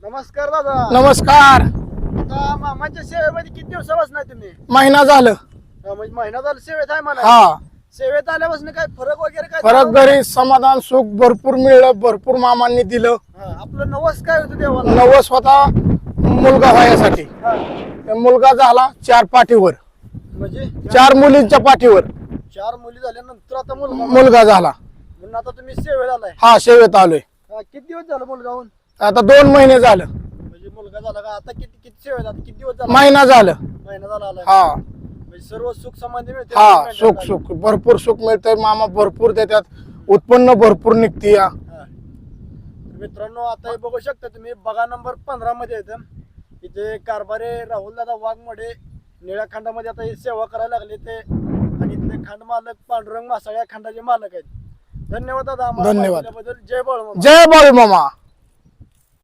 नमस्कार दादा. नमस्कार. आता मामाच्या सेवेमध्ये किती दिवसापासून आहे तुम्ही? महिना झालं. म्हणजे महिना झाला सेवेत आहे म्हणा. हा, सेवेत आल्यापासून काय फरक वगैरे काय फरक जाणवला? घरी समाधान सुख भरपूर मिळलं, भरपूर मामांनी दिलं. हा, आपलं नवस काय होतं देवाला? नवस स्वतः मुलगा व्हायसाठी. हा, मुलगा झाला 4 पाठीवर, म्हणजे 4 मुलींच्या पाठीवर 4 मुली झाल्यानंतर आता मुलगा मुलगा झाला. म्हणून आता तुम्ही सेवेत आलाय. हा, सेवेत आलोय. किती दिवस झालं मुलगा होऊन? आता 2 महिने झालं. म्हणजे मुलगा झाला का आता किती किती सेवेत आता किती दिवस झाला? महिना झालं. महिना झाला आलाय. हा म्हणजे सर्व सुख समाधी मिळते. हा, सुख भरपूर सुख मिळतंय. मामा भरपूर देतात, उत्पन्न भरपूर निघते. या हा. मित्रांनो आता हे बघू शकता तुम्ही, बघा नंबर 15 मध्ये येतं. इथे कारभारी राहुल दादा वाघमोडे निळ्या खंडामध्ये आता हे सेवा करायला लागले ते, आणि इथले खंड मालक पांडुरंग मासाळ या खंडाचे मालक आहेत. धन्यवाद दादा आम्हाला धन्यवाद. माहिती दिल्याबद्दल. जय बाळू. जय बाळू मामा.